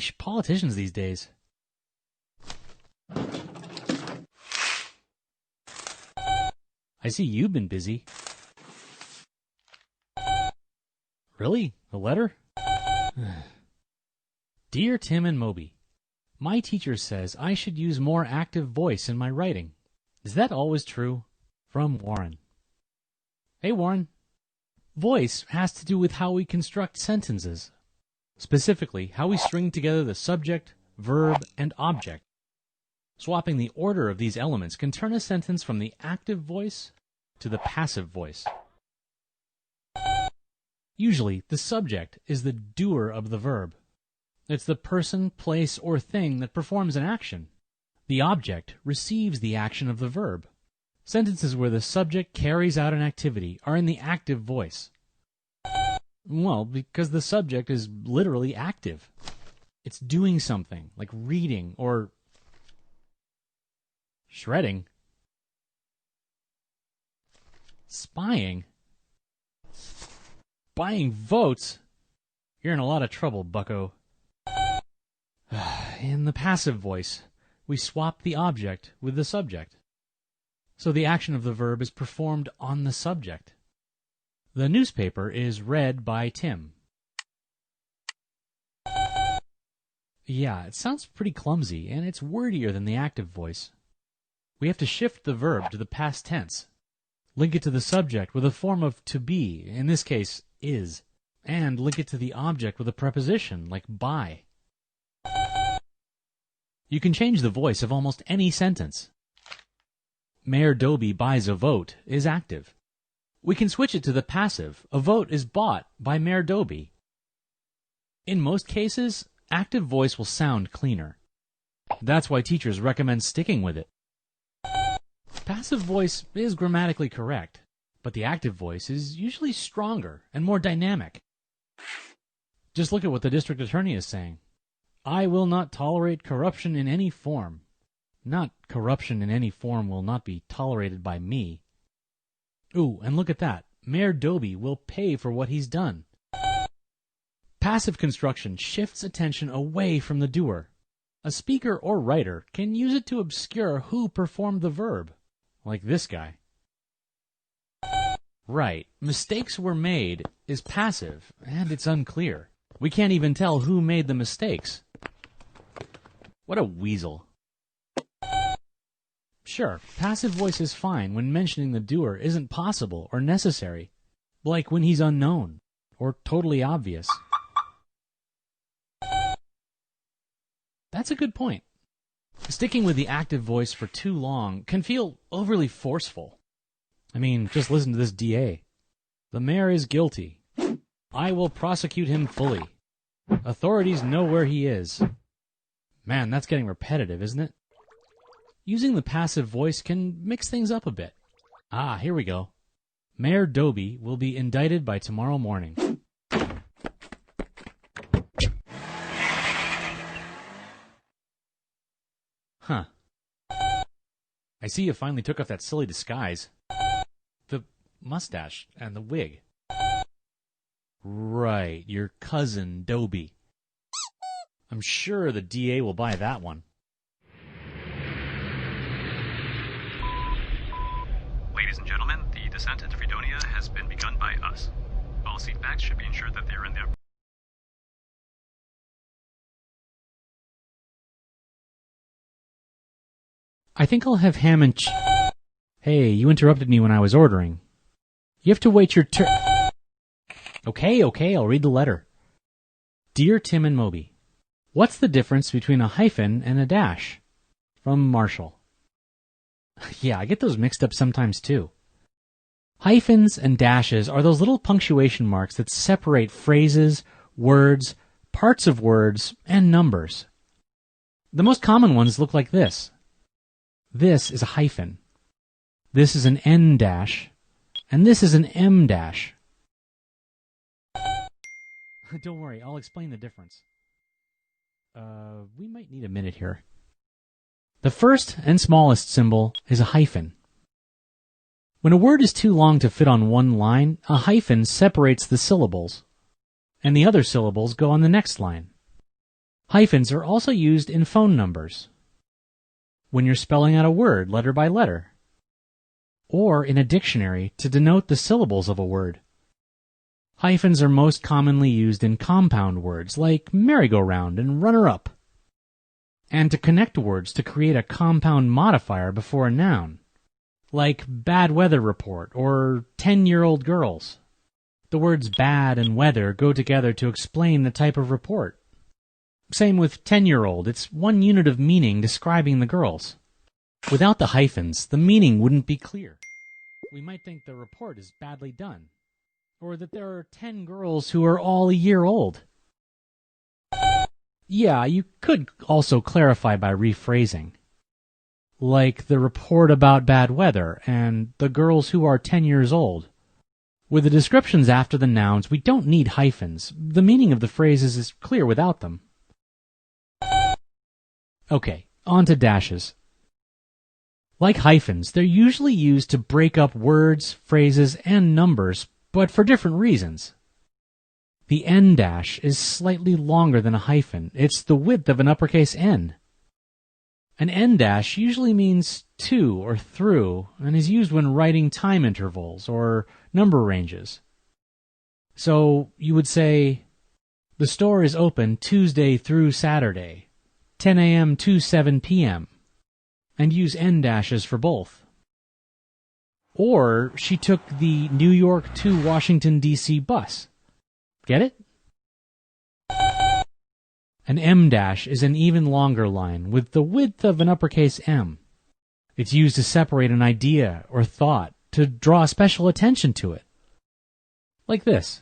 Sheesh, politicians these days. I see you've been busy. Really? A letter? Dear Tim and Moby, my teacher says I should use more active voice in my writing. Is that always true? From Warren. Hey, Warren. Voice has to do with how we construct sentences. Specifically, how we string together the subject, verb, and object. Swapping the order of these elements can turn a sentence from the active voice to the passive voice. Usually, the subject is the doer of the verb. It's the person, place, or thing that performs an action. The object receives the action of the verb. Sentences where the subject carries out an activity are in the active voice. Well, because the subject is literally active. It's doing something, like reading or shredding. Spying. Buying votes? You're in a lot of trouble, bucko. In the passive voice, we swap the object with the subject. So the action of the verb is performed on the subject. The newspaper is read by Tim. Yeah, it sounds pretty clumsy, and it's wordier than the active voice. We have to shift the verb to the past tense, link it to the subject with a form of to be, in this case, is, and link it to the object with a preposition, like by. You can change the voice of almost any sentence. Mayor Doby buys a vote is active. We can switch it to the passive. A vote is bought by Mayor Doby. In most cases, active voice will sound cleaner. That's why teachers recommend sticking with it. Passive voice is grammatically correct, but the active voice is usually stronger and more dynamic. Just look at what the district attorney is saying. I will not tolerate corruption in any form. Not corruption in any form will not be tolerated by me. Ooh, and look at that. Mayor Doby will pay for what he's done. Passive construction shifts attention away from the doer. A speaker or writer can use it to obscure who performed the verb, like this guy. Right, mistakes were made is passive, and it's unclear. We can't even tell who made the mistakes. What a weasel. Sure, passive voice is fine when mentioning the doer isn't possible or necessary, like when he's unknown or totally obvious. That's a good point. Sticking with the active voice for too long can feel overly forceful. I mean, just listen to this DA. The mayor is guilty. I will prosecute him fully. Authorities know where he is. Man, that's getting repetitive, isn't it? Using the passive voice can mix things up a bit. Ah, here we go. Mayor Doby will be indicted by tomorrow morning. Huh. I see you finally took off that silly disguise. The mustache and the wig. Right, your cousin Doby. I'm sure the DA will buy that one. Ladies and gentlemen, the descent into Fredonia has been begun by us. All seat backs should be ensured that they are in their... I think I'll have ham and Hey, you interrupted me when I was ordering. You have to wait your turn. Okay, I'll read the letter. Dear Tim and Moby, what's the difference between a hyphen and a dash? From Marshall. Yeah, I get those mixed up sometimes too. Hyphens and dashes are those little punctuation marks that separate phrases, words, parts of words, and numbers. The most common ones look like this. This is a hyphen. This is an N dash, and this is an M dash. Don't worry, I'll explain the difference. We might need a minute here. The first and smallest symbol is a hyphen. When a word is too long to fit on one line, a hyphen separates the syllables, and the other syllables go on the next line. Hyphens are also used in phone numbers, when you're spelling out a word letter by letter, or in a dictionary to denote the syllables of a word. Hyphens are most commonly used in compound words like merry-go-round and runner-up, and to connect words to create a compound modifier before a noun, like bad weather report or 10-year-old girls. The words bad and weather go together to explain the type of report. Same with 10-year-old, it's one unit of meaning describing the girls. Without the hyphens, the meaning wouldn't be clear. We might think the report is badly done, or that there are 10 girls who are all a year old. Yeah, you could also clarify by rephrasing, like the report about bad weather and the girls who are 10 years old. With the descriptions after the nouns, we don't need hyphens. The meaning of the phrases is clear without them. Okay, on to dashes. Like hyphens, they're usually used to break up words, phrases, and numbers, but for different reasons. The N dash is slightly longer than a hyphen. It's the width of an uppercase N. An N dash usually means to or through and is used when writing time intervals or number ranges. So you would say, the store is open Tuesday through Saturday, 10 a.m. to 7 p.m., and use N dashes for both. Or she took the New York to Washington, D.C. bus. Get it? An M dash is an even longer line with the width of an uppercase M. It's used to separate an idea or thought, to draw special attention to it. Like this.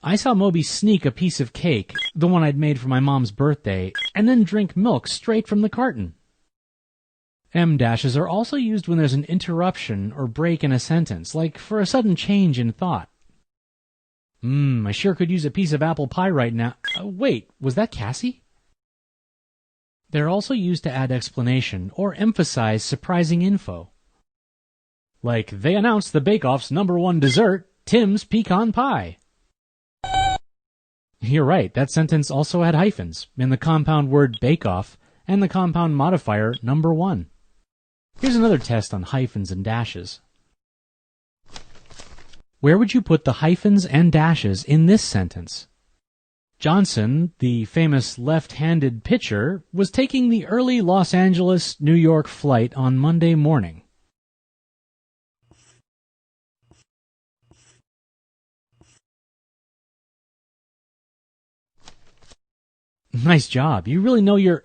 I saw Moby sneak a piece of cake, the one I'd made for my mom's birthday, and then drink milk straight from the carton. M dashes are also used when there's an interruption or break in a sentence, like for a sudden change in thought. I sure could use a piece of apple pie right now. Wait, was that Cassie? They're also used to add explanation or emphasize surprising info. Like, they announced the Bake-Off's #1 dessert, Tim's pecan pie. You're right, that sentence also had hyphens in the compound word bake-off and the compound modifier #1. Here's another test on hyphens and dashes. Where would you put the hyphens and dashes in this sentence? Johnson, the famous left-handed pitcher, was taking the early Los Angeles-New York flight on Monday morning. Nice job. You really know your